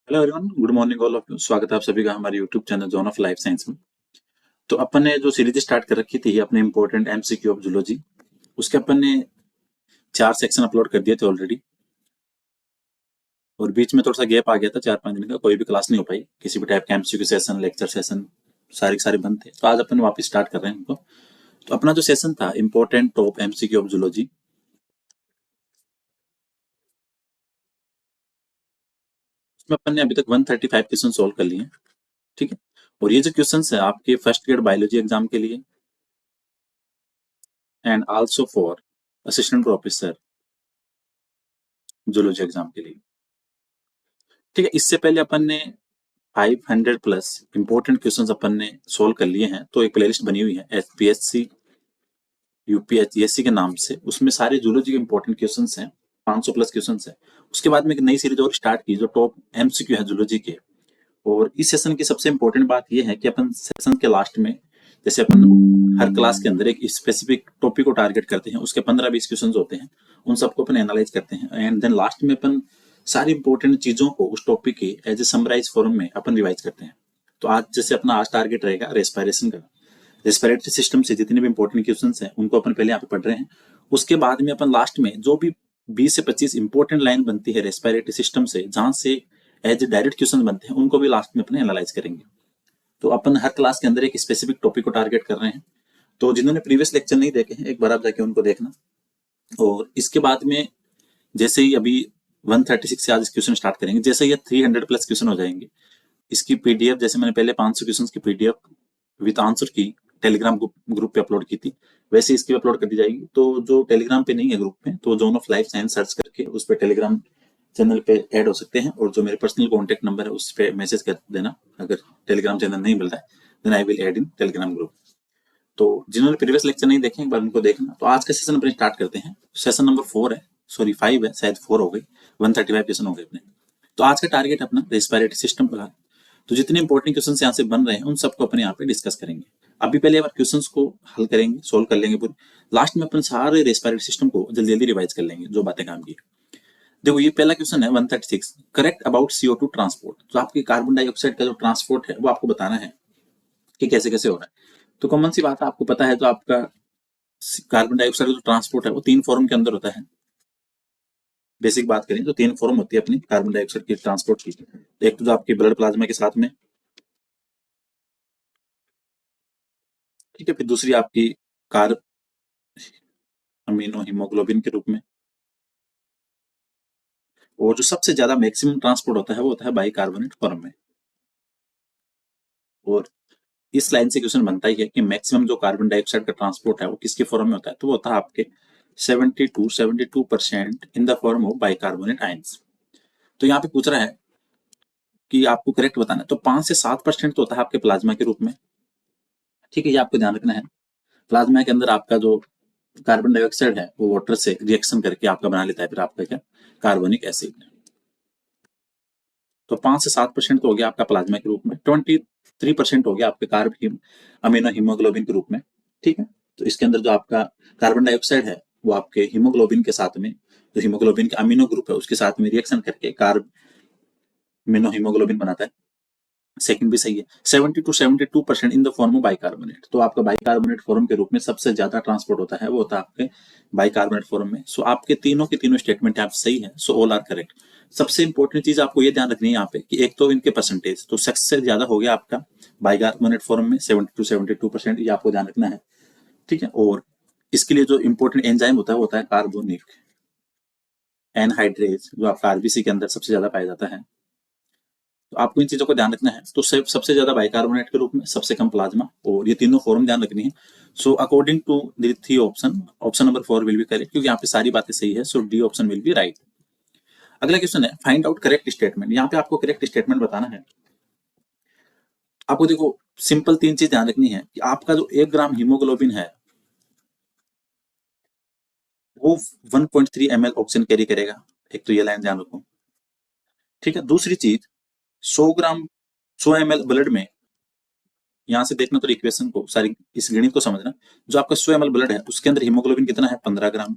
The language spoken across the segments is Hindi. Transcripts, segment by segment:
Hello everyone, good morning all of you. स्वागत है आप सभी का हमारे YouTube channel zone of life science में। तो अपन ने जो सीरीज स्टार्ट कर रखी थी अपने इंपॉर्टेंट एमसीक्यू ऑफ जूलॉजी, उसके अपन ने 4 सेक्शन अपलोड कर दिए थे ऑलरेडी। और बीच में थोड़ा सा गैप आ गया था, 4-5 दिन का कोई भी क्लास नहीं हो पाई, किसी भी टाइप का एमसीक्यू सेशन, लेक्चर सेशन सारे के सारे बंद थे। तो आज अपन वापस स्टार्ट कर रहे हैं उनको। तो अपना जो सेशन था important top MCQ of zoology, उसमें अपन ने अभी तक 135 क्वेश्चन सोल्व कर लिए हैं। ठीक है। और ये जो क्वेश्चन है आपके फर्स्ट ग्रेड बायोलॉजी एग्जाम के लिए and also for assistant professor zoology exam के लिए। ठीक है। इससे पहले अपन ने 500 प्लस इंपॉर्टेंट क्वेश्चंस अपन ने सोल्व कर लिए हैं। तो एक प्लेलिस्ट बनी हुई है एचपीएससी यूपीएससी के नाम से, उसमें सारे जूलॉजी के इंपॉर्टेंट क्वेश्चंस हैं, 500 प्लस क्वेश्चंस हैं। उसके बाद में एक नई सीरीज और स्टार्ट की जो टॉप एमसीक्यू है जूलॉजी के। और इस सेशन की सबसे इंपॉर्टेंट बात यह है कि अपन सेशन के लास्ट में, जैसे अपन हर क्लास के अंदर एक स्पेसिफिक टॉपिक को टारगेट करते हैं, उसके 15-20 क्वेश्चंस होते हैं, उन सबको अपन एनालाइज करते हैं एंड देन लास्ट में अपन सारी इंपॉर्टेंट चीजों को उस टॉपिक के एज ए समराइज फॉर्म में अपन रिवाइज करते हैं। तो आज जैसे अपना आज टारगेट रहेगा रेस्पिरेशन का। रेस्पिरेटरी सिस्टम से जितने भी इंपॉर्टेंट क्वेश्चंस हैं उनको अपन पहले यहाँ पे पढ़ रहे हैं। उसके बाद में अपन लास्ट में जो भी 20 से 25 इंपॉर्टेंट लाइन बनती है रेस्पिरेटरी सिस्टम से, जहां से एज डायरेक्ट क्वेश्चन बनते हैं, उनको भी लास्ट में अपने एनालाइज करेंगे। तो अपन हर क्लास के अंदर एक स्पेसिफिक टॉपिक को टारगेट कर रहे हैं। तो जिन्होंने प्रीवियस लेक्चर नहीं देखे हैं, एक बार आप जाके उनको देखना। और इसके बाद में जैसे ही अभी 136 से आज क्वेश्चन स्टार्ट करेंगे, जैसे ये 300 प्लस क्वेश्चन हो जाएंगे, इसकी पीडीएफ जैसे मैंने पहले 500 क्वेश्चन की पीडीएफ विद आंसर की टेलीग्राम ग्रुप पे अपलोड की थी, वैसे इसकी अपलोड कर दी जाएगी। तो जो टेलीग्राम पे नहीं है ग्रुप में, तो zone of life science search करके उस पर टेलीग्राम चैनल पे ऐड हो सकते हैं। और जो मेरे पर्सनल कॉन्टेक्ट नंबर है उस पर मैसेज कर देना। अगर टेलीग्राम चैनल नहीं मिल रहा है then I will add in Telegram group. तो जिन्होंने प्रीवियस लेक्चर नहीं देखे एक बार उनको देखना। तो आज का सेशन अपने स्टार्ट करते हैं। सेशन नंबर 4 है, सॉरी 5 है, शायद 4 हो गई, 135 क्वेश्चन हो गए अपने। तो आज का टारगेट अपना रेस्पिरेटरी सिस्टम का। तो जितने इंपॉर्टेंट क्वेश्चन यहाँ से बन रहे हैं उन सबको अपने यहाँ पे डिस्कस करेंगे। अभी पहले बार क्वेश्चंस को हल करेंगे, सोल्व कर लेंगे पूरे। लास्ट में अपन सारे रेस्पिरेटरी सिस्टम को जल्दी जल्दी रिवाइज कर लेंगे जो बातें काम की। देखो ये पहला क्वेश्चन है 136, करेक्ट अबाउट CO2 ट्रांसपोर्ट। तो आपकी कार्बन डाइऑक्साइड का जो ट्रांसपोर्ट है वो आपको बताना है कि कैसे कैसे हो रहा है। तो कॉमन सी बात है, आपको पता है जो आपका कार्बन डाइऑक्साइड का जो ट्रांसपोर्ट है वो 3 फॉर्म के अंदर होता है। बेसिक बात करें तो 3 फॉर्म होती है अपनी कार्बन डाइऑक्साइड की ट्रांसपोर्ट की। तो एक तो जो आपकी ब्लड प्लाज्मा के साथ में, ठीक है, फिर दूसरी आपकी कार्ब अमीनो हीमोग्लोबिन के रूप में, और जो सबसे ज्यादा मैक्सिमम ट्रांसपोर्ट होता है वो होता है बाइकार्बोनेट फॉर्म में। और इस लाइन से क्वेश्चन बनता ही है कि मैक्सिमम जो कार्बन डाइऑक्साइड का ट्रांसपोर्ट है वो किसके फॉर्म में होता है। तो वो होता है आपके 72% in the form of bicarbonate ions. तो यहाँ पे पूछ रहा है कि आपको करेक्ट बताना है। तो 5 से 7% तो होता है आपके प्लाज्मा के रूप में। ठीक है, ये आपको ध्यान रखना है। प्लाज्मा के अंदर आपका जो कार्बन डाइऑक्साइड है वो वाटर से रिएक्शन करके आपका बना लेता है फिर आपका क्या, कार्बोनिक एसिड। तो 5 से 7% तो हो गया आपका प्लाज्मा के रूप में, 23% हो गया आपके कार्ब अमीनो हीमोग्लोबिन के रूप में। ठीक है। तो इसके अंदर जो आपका कार्बन डाइऑक्साइड है वो आपके हीमोग्लोबिन के साथ में, जो हीमोग्लोबिन का अमीनो ग्रुप है उसके साथ में रिएक्शन करके कार्ब अमीनो हीमोग्लोबिन बनाता है। सेकंड भी सही है, 70 to 72% in the form of bicarbonate. तो आपका बाइकार्बोनेट फॉर्म के रूप में सबसे ज्यादा ट्रांसपोर्ट होता है वो होता है आपके बाइकार्बोनेट फॉर्म में। सो आपके तीनों के तीनों स्टेटमेंट आप सही है, सो ऑल आर करेक्ट। सबसे इंपॉर्टेंट चीज आपको ये ध्यान रखनी है यहाँ पे कि एक तो इनके परसेंटेज, तो सबसे ज्यादा हो गया आपका बाइकार्बोनेट फॉर्म में 70 to 72%, ये आपको ध्यान रखना है। ठीक है। और इसके लिए जो इंपॉर्टेंट एंजाइम होता है वो होता है कार्बोनिक एनहाइड्रेज, जो आपका आरबीसी के अंदर सबसे ज्यादा पाया जाता है। तो आपको इन चीजों को ध्यान रखना है। तो सबसे ज्यादा बाइकार्बोनेट के रूप में, सबसे कम प्लाज्मा, और ये तीनों फॉर्म ध्यान रखनी है। So according to the 3 option, option number 4 will be correct, क्योंकि यहाँ पे सारी बातें सही है। So D option will be right. अगला क्वेश्चन है फाइंड आउट करेक्ट स्टेटमेंट। यहाँ पे आपको करेक्ट स्टेटमेंट बताना है। आपको देखो सिंपल 3 चीज ध्यान रखनी है कि आपका जो 1 ग्राम हीमोग्लोबिन है वो 1.3 ml ऑक्सीजन कैरी करेगा। एक तो ये लाइन ध्यान रखो। ठीक है। दूसरी चीज, 100 ml ब्लड में, यहाँ से देखना तो इक्वेशन को, सारी इस गणित को समझना। जो आपका 100 ml ब्लड है उसके अंदर हीमोग्लोबिन कितना है, 15 ग्राम।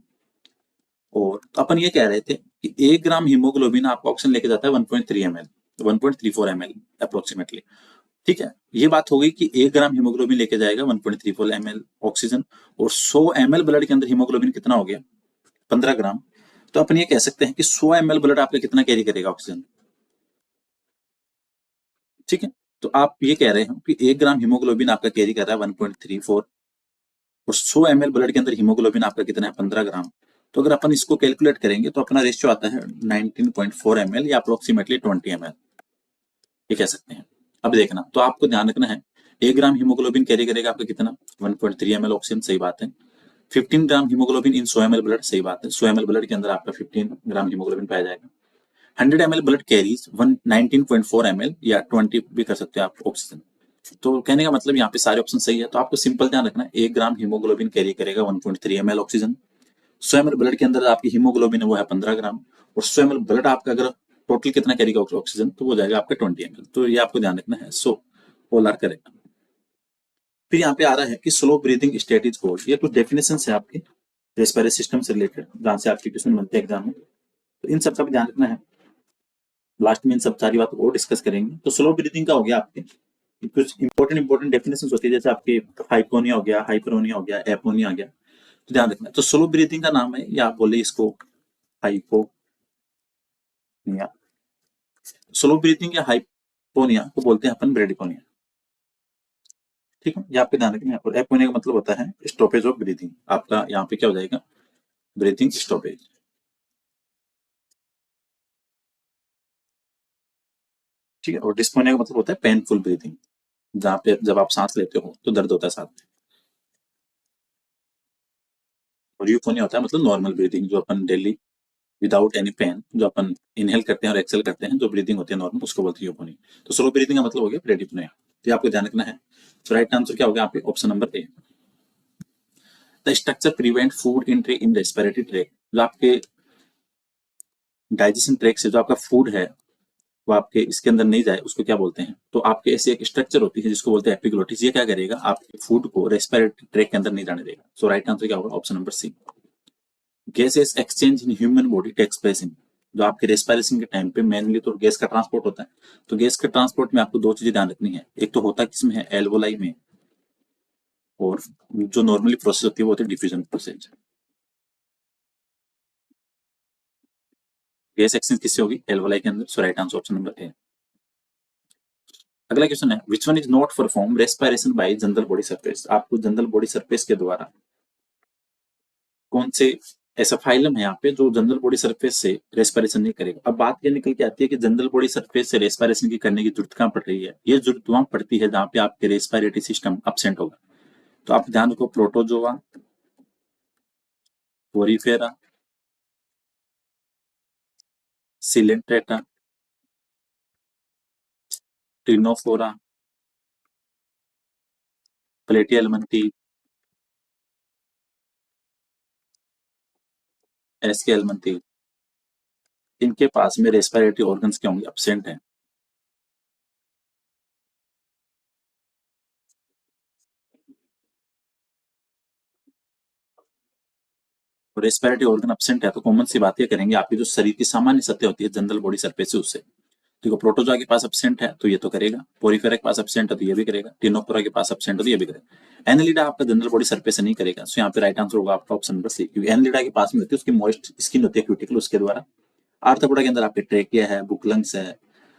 और तो अपन ये कह रहे थे कि 1 ग्राम हीमोग्लोबिन आपका ऑक्सीजन लेके जाता है 1.3 ml। 1.34 ml approximately. ठीक है, ये बात हो गई कि 1 ग्राम हीमोग्लोबिन लेके जाएगा 1.34 ml ऑक्सीजन, और 100 ml ब्लड के अंदर हीमोग्लोबिन कितना हो गया, 15 ग्राम। तो अपन ये कह सकते हैं कि 100 ml ब्लड आपका कितना कैरी करेगा ऑक्सीजन। ठीक है, तो आप ये कह रहे हो कि 1 ग्राम हीमोग्लोबिन आपका कैरी कर रहा है 1.34, और 100 ml ब्लड के अंदर हीमोग्लोबिन आपका कितना है, 15 ग्राम। तो अगर अपन इसको कैलकुलेट करेंगे तो अपना रेशियो आता है 19.4 ml या अप्रोक्सीमेटली 20 ml, ये कह सकते हैं। अब देखना, तो आपको ध्यान रखना है 1 ग्राम हीमोग्लोबिन कैरी करेगा आपका कितना, 1.3 ml ऑक्सीजन, सही बात है। 15 ग्राम हीमोग्लोबिन इन 100 ml ब्लड, सही बात है। 100 ml ब्लड के अंदर आपका 15 ग्राम हीमोग्लोबिन पाया जाएगा। 100 ml ब्लड कैरीज 19.4 ml या 20 भी कर सकते हो आप ऑक्सीजन। तो कहने का मतलब यहाँ पे सारे ऑप्शन सही है। तो आपको सिंपल ध्यान रखना है 1 ग्राम हीमोग्लोबिन कैरी करेगा 1.3 ml ऑक्सीजन। 100 ml ब्लड के अंदर आपकी हीमोग्लोबिन है वो है 15 ग्राम, और 100 ml ब्लड आपका अगर टोटल कितना कैरी करेगा ऑक्सीजन, तो वो जाएगा आपका 20 ml। तो ये आपको ध्यान रखना है। So all are correct. फिर यहाँ पे आ रहा है कि slow breathing state is called. ये कुछ डेफिनेशन है आपके रेस्पिरेटरी सिस्टम से रिलेटेड, जहाँ से आपके क्वेश्चन बनते हैं एग्जाम में, तो इन सब का भी ध्यान रखना है। लास्ट में इन सब सारी बात और डिस्कस करेंगे। तो स्लो ब्रीदिंग का हो गया आपके कुछ इंपॉर्टेंट डेफिनेशन होती है, जैसे आपके हाइपोनिया हो गया, हाइपरोनिया हो गया, एपोनिया हो गया, तो ध्यान रखना। तो स्लो ब्रीदिंग का नाम है, या आप बोले इसको हाइपोनिया। स्लो ब्रीदिंग या हाइपोनिया को बोलते हैं अपन ब्रेडिकोनिया। ठीक है, ये आपके ध्यान रखना है। और एपोनिया का मतलब होता है स्टॉपेज ऑफ ब्रीदिंग। आपका यहाँ पे क्या हो जाएगा, ब्रीथिंग स्टॉपेज। ठीक है, और डिस्पोनिया का मतलब होता है पेनफुल ब्रीथिंग, जहाँ पे जब आप सांस लेते हो तो दर्द होता है साथ में। और यूफोनिया होता है मतलब नॉर्मल ब्रीथिंग, जो अपन डेली विदाउट एनी पेन जो अपन इनहेल करते हैं और एक्सेल करते हैं, जो ब्रीदिंग होती है नॉर्मल, उसको बोलते हैं यूफोनिया। तो स्लो ब्रीदिंग का मतलब हो गया ब्रेडिपोनिया। तो आपको ध्यान रखना है। तो राइट आंसर क्या होगा आपके option number A. The structure prevent food entry in respiratory tract. जो आपके डाइजेशन ट्रैक से जो आपका फूड है वो आपके इसके अंदर नहीं जाए, उसको क्या बोलते हैं। तो आपके ऐसे एक स्ट्रक्चर होती है जिसको बोलते हैं एपिग्लोटिस। ये क्या करेगा, आपके फूड को रेस्पिरेटरी ट्रैक के अंदर नहीं जाने देगा। सो राइट आंसर क्या होगा, option number C. Gases exchange in human body takes place in. जो आपके रेस्पिरेशन के टाइम पे मेनली तो गैस का ट्रांसपोर्ट होता है। तो गैस के ट्रांसपोर्ट में आपको दो चीजें ध्यान रखनी है। एक तो होता किसमें है, एल्वोलाई में, और जो नॉर्मली प्रोसेस होती है वो होती है डिफ्यूजन प्रोसेस। गैस एक्सचेंज किससे होगी, एल्वोलाई के अंदर। So right answer option number A. अगला क्वेश्चन है, which one is not perform respiration by general body surface. आपको जनरल बॉडी सरफेस के द्वारा कौन से ऐसा फाइलम है यहाँ पे जो जनरल बॉडी सरफेस से रेस्पिरेशन नहीं करेगा। अब बात ये निकल के आती है कि जनरल बॉडी सरफेस से रेस्पिरेशन की करने की जरूरत कहाँ पड़ रही है। ये जरूरत वहां पड़ती है जहाँ पे आपके रेस्पिरेटरी सिस्टम अपसेंट होगा। तो आप ध्यान रखो, प्रोटोजोआ, पोरीफेरा, सिलेंट्रेटा, ट्रिनोफोरा, प्लेटियलमंथी, एस्केलमंथी, इनके पास में रेस्पिरेटरी ऑर्गन्स क्या होंगे, अपसेंट है। तो रेस्पिरेटरी ऑर्गन अपसेंट है तो कॉमन सी बात ये करेंगे, आपकी जो शरीर की सामान्य सतह होती है जनरल बॉडी सरफेस से, उससे। देखो, प्रोटोजोआ के पास अपसेंट है तो ये तो करेगा, पोरीफेरा के पास अपसेंट है तो ये भी करेगा, टिनोफोरा के पास अपसेंट है तो ये भी करेगा। एनेलिडा आपका जनरल बॉडी सरफेस से नहीं करेगा। सो यहाँ पे राइट आंसर होगा आपका ऑप्शन नंबर सी, क्योंकि एनेलिडा के पास में होती है उसकी मॉइस्ट स्किन होती है क्यूटिकल, उसके द्वारा। आर्थ्रोपोडा के अंदर आपके ट्रेकिया है, बुकलंग्स है,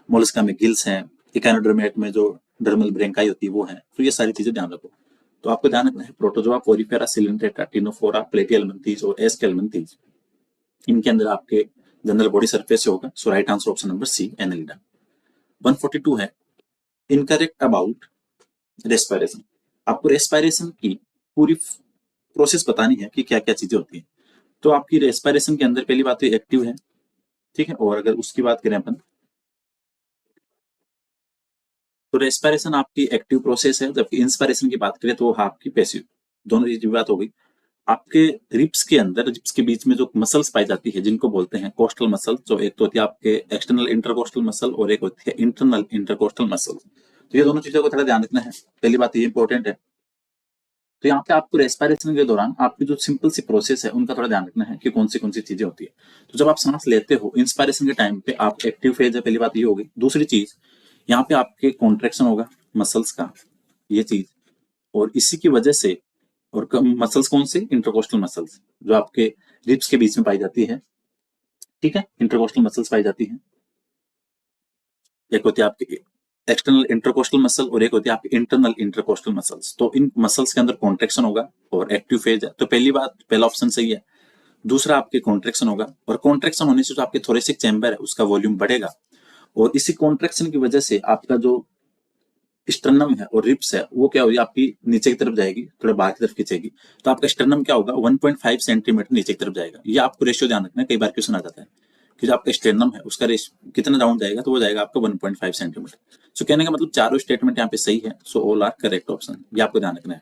मोलस्का में गिल्स है, इकानोडर्मेट में जो डर्मल ब्रेंकाई होती है वो है। तो ये सारी चीजें ध्यान रखो। तो आपको ध्यान रखना है, प्रोटोजोआ, पोरीफेरा, सिलेंट्रेटा, टिनोफोरा, प्लेटियलमंथीज और एस्केलमंथीज, इनके अंदर आपके जनरल बॉडी सरफेस से होगा। So right answer option number C, Annelida. 142 है, इनकरेक्ट अबाउट रेस्पिरेशन। आपको रेस्पिरेशन की पूरी प्रोसेस बतानी है कि क्या क्या चीजें होती है। तो आपकी रेस्पिरेशन के अंदर पहली बात तो एक्टिव है, ठीक है। और अगर उसकी बात करें अपन, तो रेस्पिरेशन आपकी एक्टिव प्रोसेस है, जबकि इंस्पिरेशन की बात करें तो आपकी पैसिव। दोनों चीज की बात हो गई। आपके रिब्स के अंदर, रिब्स के बीच में जो मसल्स पाई जाती है जिनको बोलते हैं कोस्टल मसल, जो एक तो होती है आपके एक्सटर्नल इंटरकोस्टल मसल और एक होती है इंटरनल इंटरकोस्टल मसल। तो ये दोनों चीजों को थोड़ा ध्यान रखना है। पहली बात ये इंपॉर्टेंट है। तो यहाँ पे आपको रेस्पिरेशन के दौरान आपकी जो सिंपल सी प्रोसेस है उनका थोड़ा ध्यान रखना है कि कौन सी चीजें होती है। तो जब आप सांस लेते हो इंस्पायरेशन के टाइम पे आप एक्टिव फेज है, पहली बात ये होगी। दूसरी चीज यहाँ पे आपके कॉन्ट्रेक्शन होगा मसल्स का, ये चीज, और इसी की वजह से, और मसल्स कौन से, इंटरकोस्टल मसल्स जो आपके रिब्स के बीच में पाई जाती है, ठीक है, इंटरकोस्टल मसल्स पाई जाती है। एक होती है आपकी एक्सटर्नल इंटरकोस्टल मसल और एक होती है आपकी इंटरनल इंटरकोस्टल मसल्स। तो इन मसल्स के अंदर कॉन्ट्रेक्शन होगा और एक्टिव फेज है, तो पहली बात, पहला ऑप्शन सही है। दूसरा आपके कॉन्ट्रेक्शन होगा, और कॉन्ट्रेक्शन होने से जो आपके थोरेसिक चैम्बर है उसका वॉल्यूम बढ़ेगा, और इसी कॉन्ट्रेक्शन की वजह से आपका जो स्टर्नम है और रिप्स है वो क्या होगी, आपकी नीचे की तरफ जाएगी, थोड़ा बाहर की तरफ खींचेगी। तो आपका स्टर्नम क्या होगा, 1.5 सेंटीमीटर नीचे की तरफ जाएगा। ये आपको रेशियो ध्यान रखना है, कई बार क्वेश्चन आ जाता है कि जो आपका स्टर्नम है उसका रेशियो कितना डाउन जाएगा, तो वो जाएगा आपका 1.5 सेंटीमीटर। सो कहने का मतलब चारों स्टेटमेंट यहाँ पे सही है। So all are correct option, ये आपको ध्यान रखना है।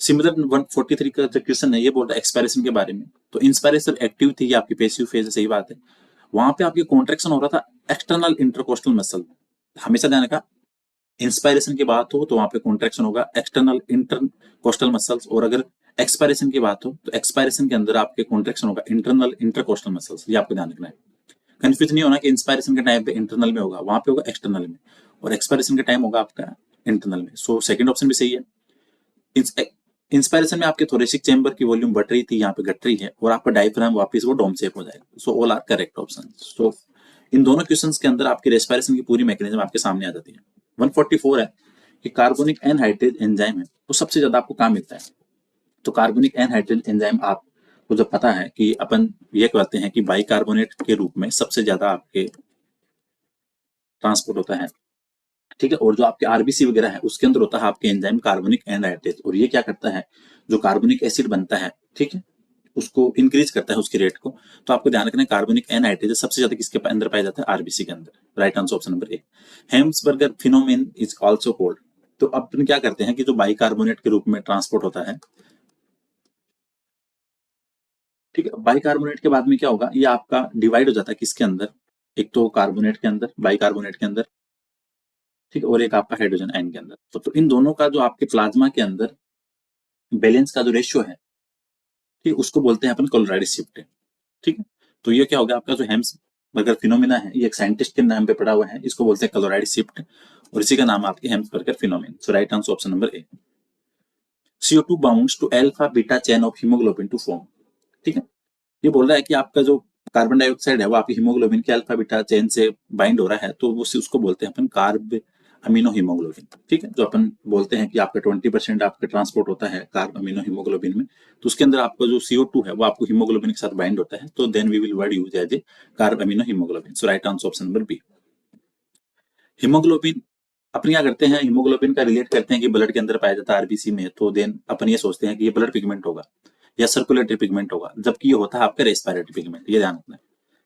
सिमिलर 143 का जो क्वेश्चन है ये बोल रहा है एक्सपायरेशन के बारे में। तो इंस्पायरेशन एक्टिव थी, ये आपकी पैसिव फेज है, सही बात है। वहां पे आपकी कॉन्ट्रेक्शन हो रहा था एक्सटर्नल इंटरकोस्टल मसल। हमेशा ध्यान रखा, इंस्पायरेशन की बात हो तो वहां पे कॉन्ट्रेक्शन होगा एक्सटर्नल इंटरकोस्टल मसल्स, और अगर एक्सपायरेशन की बात हो तो एक्सपायरेशन के अंदर आपके कॉन्ट्रेक्शन होगा इंटरनल इंटरकोस्टल मसल्स। ये आपको ध्यान रखना है। कंफ्यूज नहीं होना कि इंस्पायरेशन के टाइम पे इंटरनल में होगा, वहां पे होगा एक्सटर्नल में, और एक्सपायरेशन के टाइम होगा आपका इंटरनल में। सो सेकंड ऑप्शन भी सही है। इंस्पायरेशन में आपके थोरेसिक चैम्बर की वॉल्यूम बढ़ रही थी, यहाँ पे घट रही है, और आपका डायफ्राम वापस वो डोम शेप हो जाएगा। So all are correct option. So इन दोनों क्वेश्चंस के अंदर आपकी रेस्पिरेशन की पूरी मैकेनिज्म आपके सामने आ जाती है। 144 है कि कार्बोनिक एनहाइड्रेज एंजाइम है वो सबसे ज्यादा आपको कहाँ मिलता है। तो कार्बोनिक एनहाइड्रेज एंजाइम आपको जब पता है कि अपन ये कहते हैं कि बाइकार्बोनेट के रूप में सबसे ज्यादा आपके ट्रांसपोर्ट होता है, ठीक है, और जो आपके आरबीसी वगैरह है उसके अंदर होता है आपके एंजाइम कार्बोनिक एनहाइड्रेज, और ये क्या करता है, जो कार्बोनिक एसिड बनता है, ठीक है, उसको इंक्रीज करता है उसकी रेट को। तो आपको ध्यान रखना है कार्बोनिक एनहाइड्रेज सबसे ज्यादा किसके अंदर पाया जाता है, आरबीसी के अंदर। Right answer option number A. Hamburger phenomenon is also called. तो अपन क्या करते हैं कि जो बाइकार्बोनेट के रूप में ट्रांसपोर्ट होता है, ठीक है, बाइकार्बोनेट के बाद में क्या होगा, ये आपका डिवाइड हो जाता है किसके अंदर, एक तो कार्बोनेट के अंदर, बाइकार्बोनेट के अंदर, ठीक है, और एक आपका हाइड्रोजन आयन के अंदर। तो इन दोनों का जो आपके प्लाज्मा के अंदर बैलेंस का जो रेशियो है, ठीक, उसको बोलते हैं अपन क्लोराइड शिफ्ट, ठीक है। तो ये क्या होगा, आपका जो हेम्स बर्गर फिनोमिना है, ये एक साइंटिस्ट के नाम पे पड़ा हुआ है, इसको बोलते हैं क्लोराइड शिफ्ट, और इसी का नाम आपके Hamburger phenomenon. So right answer option number A. CO2 bounds to alpha beta chain of haemoglobin to form, ठीक है। ये बोल रहा है कि आपका जो कार्बन डाइऑक्साइड है वो आपकी हीमोग्लोबिन के अल्फा बीटा चेन से बाइंड हो रहा है, तो उसको बोलते हैं अपन कार्ब अमीनो हीमोग्लोबिन, ठीक है। जो अपन बोलते हैं कि आपका 20% आपका ट्रांसपोर्ट होता है कार्ब अमीनो हीमोग्लोबिन में, तो उसके अंदर आपका जो CO2 है वो आपको हीमोग्लोबिन के साथ बाइंड होता है, तो then we will word use as a carbaminohaemoglobin. So right answer option number B. Haemoglobin अपन क्या करते हैं, हीमोग्लोबिन का रिलेट करते हैं कि ब्लड के अंदर पाया जाता है आरबीसी में, तो देन अपन ये सोचते हैं कि ये ब्लड पिगमेंट होगा या सर्कुलेटरी पिगमेंट होगा, जबकि ये होता है आपका रेस्पिरेटरी पिगमेंट, ये ध्यान रखना है।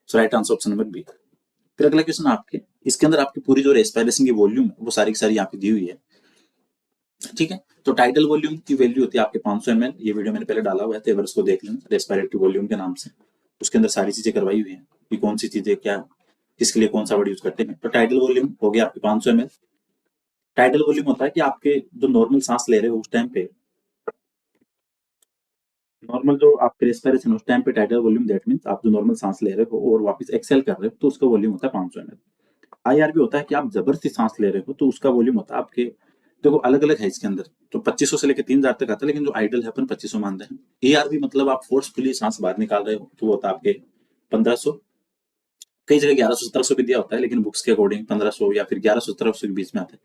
So right answer option number B. फिर अगला क्वेश्चन आपके, इसके अंदर आपकी पूरी जो रेस्पिरेशन की वॉल्यूम है वो सारी की सारी यहाँ पे दी हुई है, ठीक है। तो टाइटल वॉल्यूम की वैल्यू होती है आपके 500 ml। ये वीडियो मैंने पहले डाला हुआ है, तो अगर उसको देख लेना, रेस्पिरेटरी वॉल्यूम के नाम से, उसके अंदर सारी चीजें करवाई हुई है कि कौन सी चीजें क्या किसके लिए कौन सा वर्ड यूज करते हैं। तो टाइटल वॉल्यूम हो गया आपके 500 ml। टाइटल वॉल्यूम होता है कि आपके जो नॉर्मल सांस ले रहे हो उस टाइम पे, नॉर्मल जो आपके रेस्पिरेशन उस टाइम पे टाइटल वॉल्यूम, दैट मींस आप जो नॉर्मल सांस ले रहे हो और वापस एक्सेल कर रहे हो तो उसका वॉल्यूम होता है 500 ml। IR भी होता है कि आप जबरदस्ती सांस ले रहे हो तो उसका वॉल्यूम होता है आपके, देखो अलग अलग है इसके अंदर, तो 2500 से लेकर 3000 तक आता है, लेकिन जो आइडल है अपन 2500 मानते हैं। AR भी मतलब आप फोर्सफुली सांस बाहर निकाल रहे हो तो वो होता है आपके 1500, कई जगह 1100 1700 भी दिया होता है, लेकिन बुक्स के अकॉर्डिंग 1500 या फिर 1100 1700 के बीच में आता है,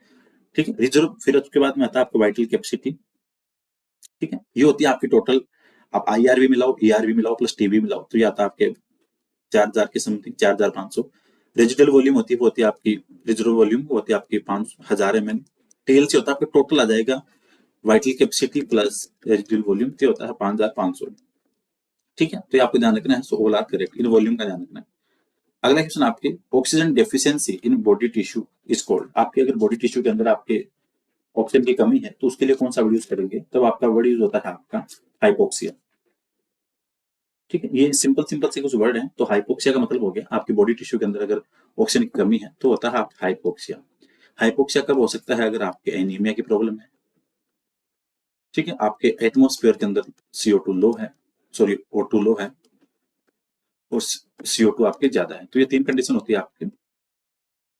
ठीक है। रिजर्व फिर उसके बाद में आता है आपको वाइटल कैपेसिटी, ठीक है। ये होती है आपकी टोटल, आप IR भी मिलाओ AR भी मिलाओ प्लस टी भी मिलाओ तो ये आता है आपके 4000 के समथिंग, 4500। रेजिडुअल वॉल्यूम होती है वो होती है आपकी, रिजर्व वॉल्यूम वो होती है आपकी 5000 ml। टेल से होता है आपका टोटल आ जाएगा vital capacity plus residual volume, ये होता है 5500, ठीक है। तो ये आपको ध्यान रखना है। सो ऑल आर करेक्ट, इन वॉल्यूम का ध्यान रखना है। अगला क्वेश्चन आपके, oxygen deficiency in body tissue is called. आपके अगर बॉडी टिश्यू के अंदर आपके ऑक्सीजन की कमी है तो उसके लिए कौन सा वर्ड यूज करेंगे, तब आपका वर्ड यूज होता है आपका हाइपोक्सिया, ठीक है। ये सिंपल सिंपल से कुछ वर्ड हैं। तो हाइपोक्सिया का मतलब हो गया आपकी बॉडी टिश्यू के अंदर अगर ऑक्सीजन की कमी है तो होता है आप हाइपोक्सिया। हाइपोक्सिया कब हो सकता है, अगर आपके एनीमिया की प्रॉब्लम है, ठीक है, आपके एटमोस्फेयर के अंदर CO2 लो है, सॉरी O2 लो है और CO2 आपके ज्यादा है। तो ये 3 कंडीशन होती है आपके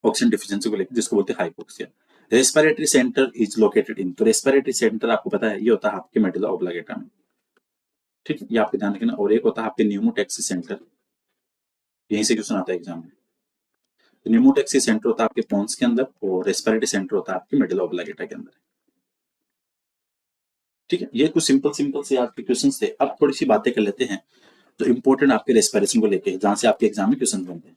ऑक्सीजन डिफिशियंसी को लेकर, जिसको बोलते हैं hypoxia. Respiratory centre is located in, तो रेस्पिरेटरी सेंटर आपको पता है ये होता है आपके मेडुला ऑब्लिगेटा में। ठीक है, ये आपके ध्यान रखना। और एक होता है आपके न्यूमोटैक्सी सेंटर, यहीं से क्वेश्चन आता है एग्जाम में। तो न्यूमोटैक्सी सेंटर होता है आपके पोन्स के अंदर और रेस्पिरेटरी सेंटर होता है आपके मेडुला ऑब्लिगेटा के अंदर। ठीक है, ये कुछ सिंपल सिंपल से आपके क्वेश्चन थे। अब थोड़ी सी बातें कर लेते हैं तो इंपॉर्टेंट आपके रेस्पिरेशन को लेके, जहां से आपके एग्जाम में क्वेश्चन बनते हैं,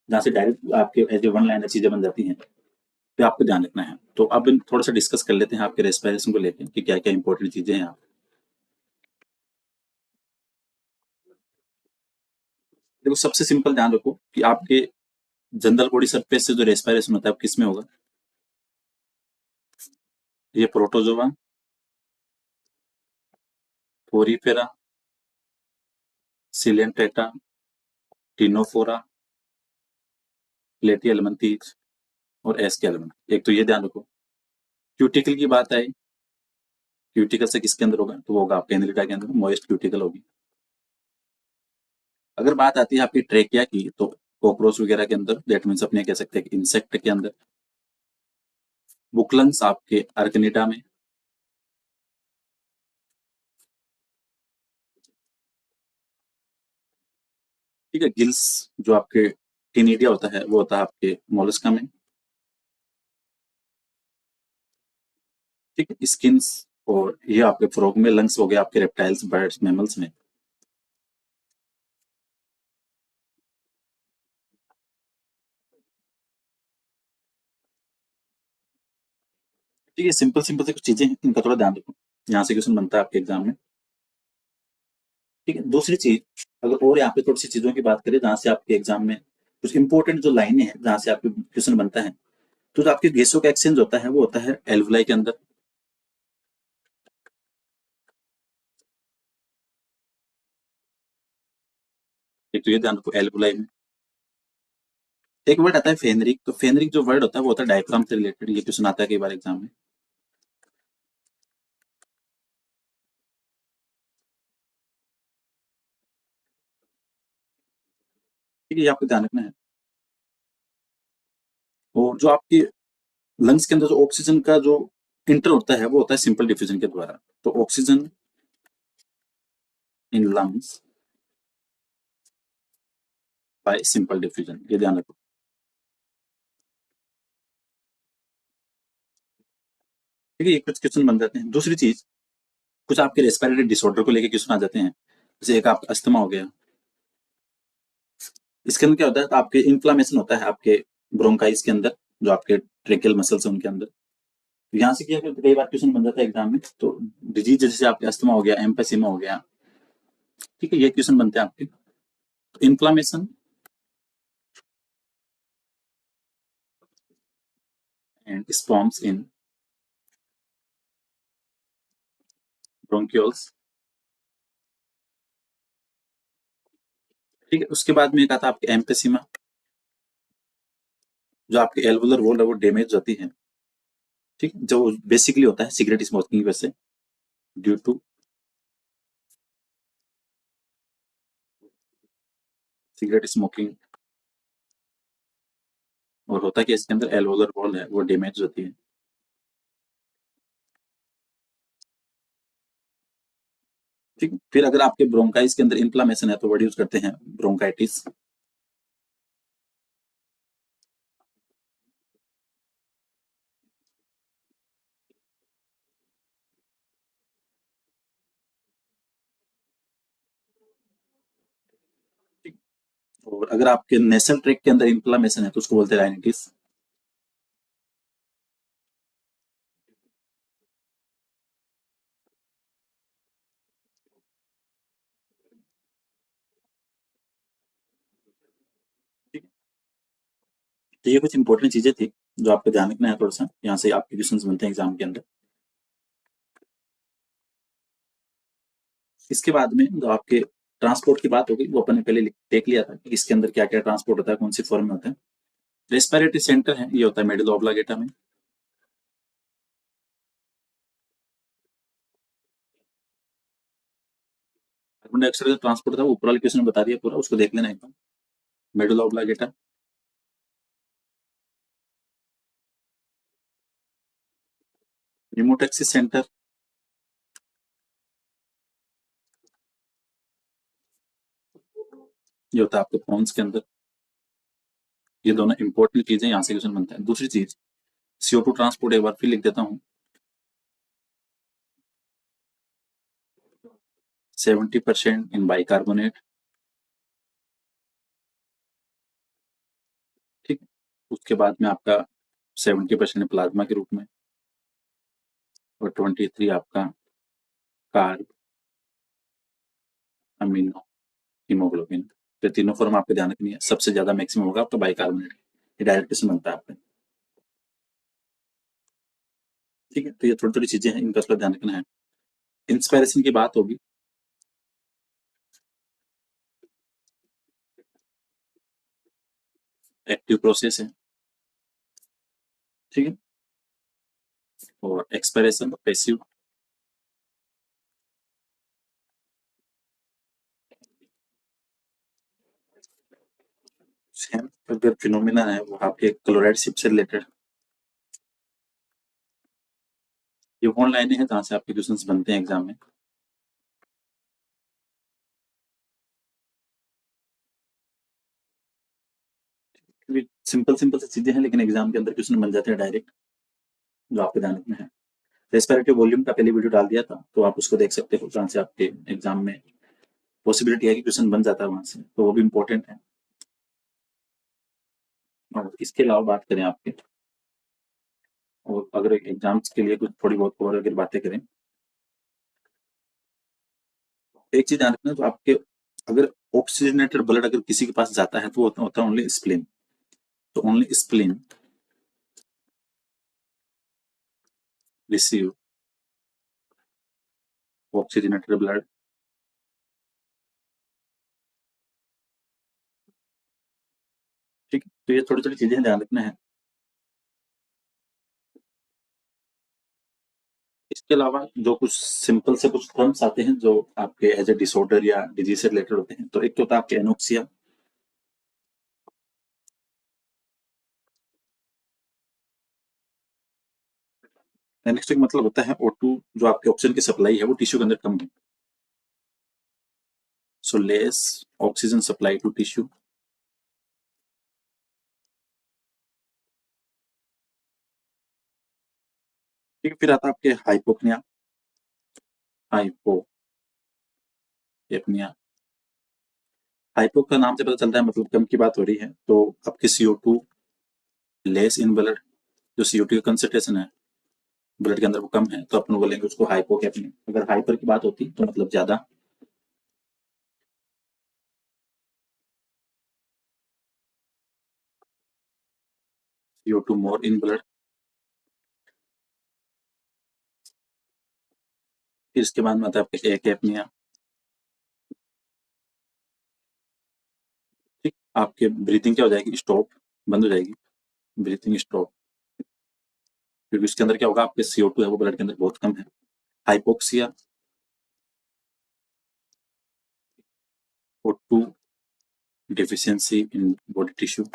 जहां से डायरेक्ट आपके एज ए वन लाइनर चीजें बन जाती हैं, तो आपको ध्यान रखना है। तो अब थोड़ा सा डिस्कस कर लेते हैं आपके रेस्पिरेशन को लेकर कि क्या क्या इंपॉर्टेंट चीजें हैं। आप देखो, सबसे सिंपल ध्यान रखो कि आपके जनरल बॉडी सरफेस से जो रेस्पिरेशन होता है, किस में होगा? ये प्रोटोजोआ, पोरीफेरा, सिलेंट्रेटा, टिनोफोरा, प्लेटिहेल्मिन्थेस और एस्केल्मन। एक तो ये ध्यान रखो। क्यूटिकल की बात आई, क्यूटिकल से किसके अंदर होगा? तो वो होगा आपके एनलिटा के अंदर, मॉइस्ट क्यूटिकल होगी। अगर बात आती है आपकी ट्रेकिया की, तो कॉकरोच वगैरह के अंदर, दैट मीन्स अपने कह सकते हैं इंसेक्ट के अंदर। बुकलंग्स आपके अर्कनिटा में। ठीक है, गिल्स जो आपके टिनिडिया होता है वो होता है आपके मोलस्का में। ठीक है, स्किन्स और ये आपके फ्रॉग में, लंग्स हो गए आपके रेप्टाइल्स, बर्ड्स, मैमल्स में। ठीक है, सिंपल सिंपल से कुछ चीजें हैं, इनका थोड़ा ध्यान रखो, यहाँ से क्वेश्चन बनता है आपके एग्जाम में। ठीक है, दूसरी चीज, अगर और यहाँ पे थोड़ी सी चीजों की बात करें जहाँ से आपके एग्जाम में कुछ इंपॉर्टेंट जो लाइनें हैं जहाँ से आपके क्वेश्चन बनता है, तो जो आपके गैसों का एक्सचेंज होता है वो होता है एल्वुलाई के अंदर। एक तो ये ध्यान रखो एल्वुलाई में। एक वर्ड आता है फेनरिक, तो फेनरिक जो वर्ड होता है वो होता है डायफ्राम से रिलेटेड। ये क्वेश्चन आता है कई बार एग्जाम में। ठीक है, ये आपको ध्यान रखना है। और जो आपके लंग्स के अंदर जो ऑक्सीजन का जो इंटर होता है वो होता है सिंपल डिफ्यूजन के द्वारा। तो oxygen in lungs bye simple diffusion, ये ध्यान रखो। ठीक है, ये कुछ क्वेश्चन बन जाते हैं। दूसरी चीज, कुछ आपके रेस्पिरेटरी डिसऑर्डर को लेके क्वेश्चन आ जाते हैं। जैसे एक आप अस्थमा हो गया, इसके अंदर क्या होता है? तो आपके इन्फ्लामेशन होता है आपके ब्रोंकाइस के अंदर, जो आपके ट्रेकियल मसल्स हैं उनके अंदर। तो यहाँ से क्या करते हैं, कई बार क्वेश्चन बन जाता है एग्जाम में। तो डिजीज जैसे आपके अस्थमा हो गया, एम्फेसिमा हो गया, ठीक है, ये क्वेश्चन बनते हैं आपके। तो inflammation and sperms in bronchioles. ठीक है, उसके बाद में एक आता है आपके एम्फेसिमा, जो आपके एल्वुलर वॉल है वो डैमेज होती है। ठीक है, जो बेसिकली होता है सिगरेट स्मोकिंग की वजह से, ड्यू टू सिगरेट स्मोकिंग। और होता है कि इसके अंदर एल्वुलर वॉल है वो डैमेज होती है। ठीक है, फिर अगर आपके ब्रोंकाइस के अंदर इन्फ्लामेशन है तो वर्ड यूज करते हैं ब्रोंकाइटिस। और अगर आपके नेसल ट्रैक के अंदर इन्फ्लामेशन है तो उसको बोलते हैं राइनिटिस। ठीक है, तो ये कुछ इंपॉर्टेंट चीजें थी जो आपको ध्यान रखना है थोड़ा सा, यहाँ से आपके क्वेश्चन बनते हैं एग्जाम के अंदर। इसके बाद में जो आपके ट्रांसपोर्ट की बात हो गई, वो अपन ने पहले देख लिया था कि इसके अंदर क्या क्या ट्रांसपोर्ट होता है, कौन सी फॉर्म में होता है। रेस्पिरेटरी सेंटर है, ये होता है मेडुला ऑब्लिगेटा में। कार्बन डाइऑक्साइड का ट्रांसपोर्ट था, ऊपर वाले क्वेश्चन में बता दिया पूरा, उसको देख लेना एक बार। Medulla oblongata, remote access centre, ये होता है आपके फोन्स के अंदर। ये दोनों इंपॉर्टेंट चीजें, यहाँ से क्वेश्चन बनता है। दूसरी चीज, CO2 ट्रांसपोर्ट एक बार फिर लिख देता हूँ, 70% इन बाइकार्बोनेट। ठीक, उसके बाद में आपका 70% प्लाज्मा के रूप में, और 23 आपका कार्ब, अमीनो, हीमोग्लोबिन। तो तीनों फॉर्म आपको ध्यान रखनी है। सबसे ज्यादा मैक्सिमम होगा आपका बाइकार्बोनेट, ये डायरेक्ट क्वेश्चन बनता है आपका। ठीक है, तो ये थोड़ी थोड़ी चीजें हैं, इनका थोड़ा ध्यान रखना है। इंस्पायरेशन की बात होगी, एक्टिव प्रोसेस है। ठीक है, और एक्सपायरेशन पैसिव। अगर फिनोमिना है वो आपके क्लोराइड शिप से रिलेटेड। ये कौन लाइनें हैं जहां से आपके क्वेश्चंस बनते हैं एग्जाम में। क्योंकि सिंपल सिंपल सी चीजें हैं, लेकिन एग्जाम के अंदर क्वेश्चन बन जाते हैं डायरेक्ट, जो आपके ध्यान रखना है। रेस्पिरेटरी वॉल्यूम का पहले वीडियो डाल दिया था, तो आप उसको देख सकते हो, जहाँ से आपके एग्जाम में पॉसिबिलिटी है कि क्वेश्चन बन जाता है वहां से, तो वो भी इम्पोर्टेंट है। और इसके अलावा बात करें आपके, और अगर एग्जाम्स के लिए कुछ थोड़ी बहुत और अगर बातें करें, एक चीज ध्यान रखना, तो आपके अगर ऑक्सीजनेटेड ब्लड अगर किसी के पास जाता है तो वो होता है ओनली स्प्लीन। तो only spleen receive oxygenated blood. ठीक है, तो ये थोड़ी थोड़ी चीजें ध्यान रखना है। इसके अलावा जो कुछ सिंपल से कुछ टर्म्स आते हैं जो आपके एज ए डिसऑर्डर या डिजीज से रिलेटेड होते हैं, तो एक तो होता है आपके एनोक्सिया। नेक्स्ट मतलब होता है O2, जो आपके ऑक्सीजन की सप्लाई है वो टिश्यू के अंदर कम है, so less oxygen supply to tissue. ठीक है, फिर आता है आपके हाइपोक्निया, हाइपोएपनिया। हाइपो का नाम से पता चलता है मतलब कम की बात हो रही है, तो आपके CO2 लेस इन ब्लड, जो CO2 की कंसेंट्रेशन है ब्लड के अंदर वो कम है, तो अपन बोलेंगे उसको हाइपोकैपनिया। अगर हाइपर की बात होती तो मतलब ज्यादा, CO2 मोर इन ब्लड। फिर इसके बाद में आता है आपके एकैपनिया। ठीक, आपके ब्रीथिंग क्या हो जाएगी, स्टॉप, बंद हो जाएगी, ब्रीथिंग स्टॉप, क्योंकि इसके अंदर क्या होगा, आपके CO2 है वो ब्लड के अंदर बहुत कम है। Hypoxia, O2 deficiency in body tissue.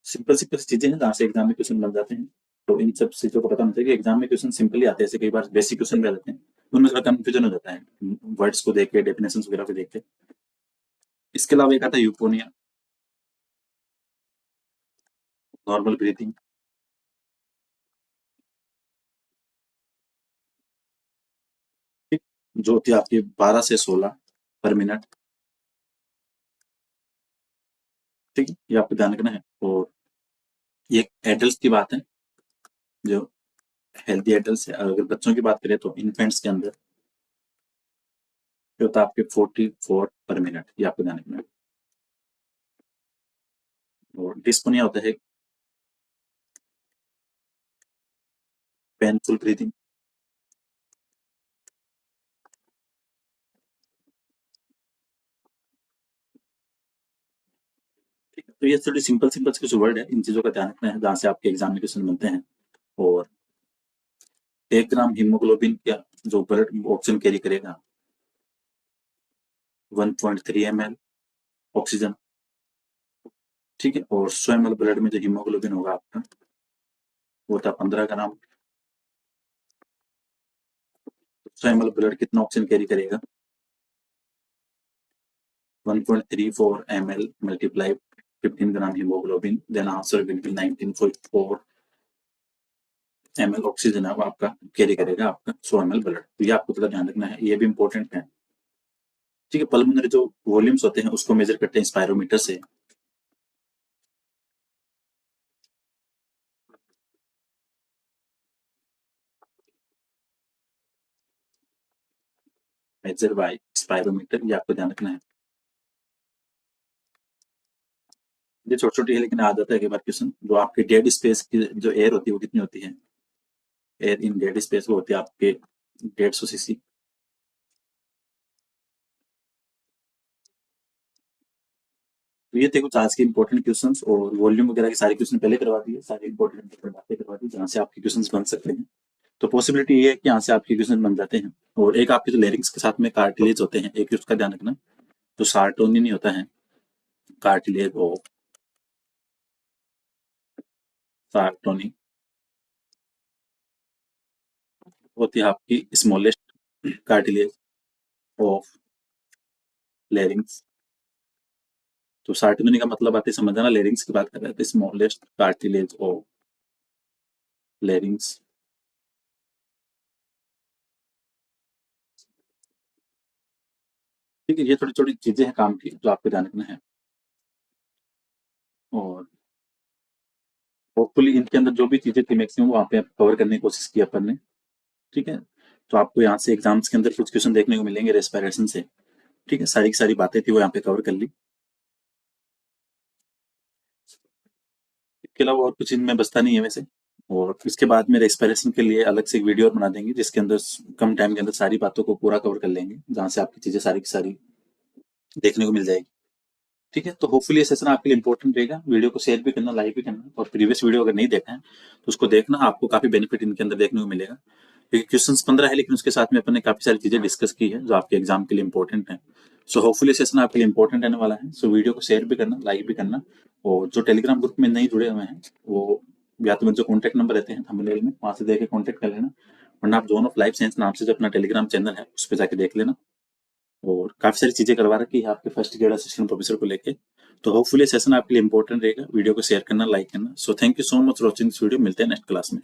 Simple simple चीजें हैं जहाँ से एग्जाम में क्वेश्चन बन जाते हैं। तो इन सब चीजों को पता होना चाहिए कि एग्जाम में क्वेश्चन सिंपली आते हैं, ऐसे कई बार बेसिक क्वेश्चन भी आ जाते हैं, उनमें थोड़ा कंफ्यूजन हो जाता है वर्ड्स को देख के, डेफिनेशन वगैरह को देख के। इसके अलावा एक आता है यूपोनिया, नॉर्मल ब्रीथिंग। ठीक, जो होती है आपकी 12 से 16 पर मिनट। ठीक है, ये आपको ध्यान रखना है। और ये एडल्ट की बात है, जो हेल्दी एडल्ट है। अगर बच्चों की बात करें तो इन्फेंट्स के अंदर जो होता है आपके 44 पर मिनट, ये आपको ध्यान रखना है। और डिस्पोनिया होता है पेनफुल ब्रीथिंग। ठीक है, तो ये थोड़ी सिंपल सिंपल कुछ वर्ड है, इन चीजों का ध्यान रखना है जहाँ से आपके एग्जाम में क्वेश्चन बनते हैं। और 1 ग्राम हीमोग्लोबिन का जो ब्लड ऑक्सीजन कैरी करेगा 1.3 ml ऑक्सीजन, ठीक है। और 100 ml ब्लड में जो हीमोग्लोबिन होगा आपका वो था 15 ग्राम। 100 ml ब्लड कितना ऑक्सीजन कैरी करेगा 1.34 ml multiply 15 gram haemoglobin, then answer will be 19.4 ml oxygen अब आपका कैरी करेगा आपका 100 ml ब्लड। तो ये आपको थोड़ा ध्यान रखना है, ये भी इंपॉर्टेंट है, ठीक है। पल्मोनरी जो वॉल्यूम्स होते हैं उसको मेजर करते हैं स्पायरोमीटर से। मेजर बाय स्पायरोमीटर, ये आपको ध्यान रखना है। ये छोटी छोटी है लेकिन आ जाता है कई बार क्वेश्चन। जो आपके डेड स्पेस की जो एयर होती है वो कितनी होती है, एयर इन डेड स्पेस वो होती है आपके 150 सीसी। तो ये थे कुछ आज के इंपॉर्टेंट क्वेश्चंस, और वॉल्यूम वगैरह के सारे क्वेश्चन पहले करवा दिए, सारे इंपॉर्टेंट बातें करवा दी जहाँ से आपके क्वेश्चंस बन सकते हैं। तो पॉसिबिलिटी ये है कि यहाँ से आपके क्वेश्चन बन जाते हैं। और एक आपके जो लेरिंग्स के साथ में कार्टिलेज होते हैं, एक उसका ध्यान रखना, जो सार्टोनिन होता है कार्टिलेज और सार्टोनिन होती है आपकी स्मॉलेस्ट कार्टिलेज ऑफ लेरिंग्स। तो सार्टोनिन का मतलब आते समझ जाना, लेरिंग्स की बात कर रहे थे, स्मॉलेस्ट कार्टिलेज ऑफ लेरिंग्स। ठीक है, ये थोड़ी छोटी चीजें हैं काम की जो आपको ध्यान रखना है। और होपफुली इनके अंदर जो भी चीजें थी मैक्सिमम वहाँ पे कवर करने की कोशिश की अपन ने, ठीक है। तो आपको यहाँ से एग्जाम्स के अंदर कुछ क्वेश्चन देखने को मिलेंगे रेस्पिरेशन से, ठीक है। सारी की सारी बातें थी वो यहाँ पे कवर कर ली। इसके अलावा और कुछ इनमें बचता नहीं है वैसे। और इसके बाद में रेस्पिरेशन के लिए अलग से एक वीडियो बना देंगे जिसके अंदर कम टाइम के अंदर सारी बातों को पूरा कवर कर लेंगे, जहाँ से आपकी चीजें सारी की सारी देखने को मिल जाएगी, ठीक है। तो होपफुली ये सेशन आपके लिए इंपॉर्टेंट रहेगा। वीडियो को शेयर भी करना, लाइक भी करना, और प्रीवियस वीडियो अगर नहीं देखा है तो उसको देखना, आपको काफी बेनिफिट इनके अंदर देखने को मिलेगा। क्योंकि क्वेश्चंस 15 है लेकिन उसके साथ में अपन ने काफी सारी चीजें डिस्कस की है जो आपके एग्जाम के लिए इंपॉर्टेंट है। सो होपफुली सेशन आपके लिए इंपॉर्टेंट रहने वाला है। सो वीडियो को शेयर भी करना, लाइक भी करना, और जो टेलीग्राम ग्रुप में नहीं जुड़े हुए हैं वो या तो मेरे जो कॉन्टैक्ट नंबर रहते हैं थंबनेल में वहां से देख कॉन्टैक्ट कर लेना, वरना आप जोन ऑफ लाइफ साइंस नाम से जो अपना टेलीग्राम चैनल है उस पर जाके देख लेना। और काफी सारी चीजें करवा रखी है आपके फर्स्ट ग्रेड असिस्टेंट प्रोफेसर को लेके। तो होपफुली सेशन आपके लिए इंपॉर्टेंट रहेगा। वीडियो को शेयर करना, लाइक करना। So thank you so much for watching this video. मिलते हैं नेक्स्ट क्लास में।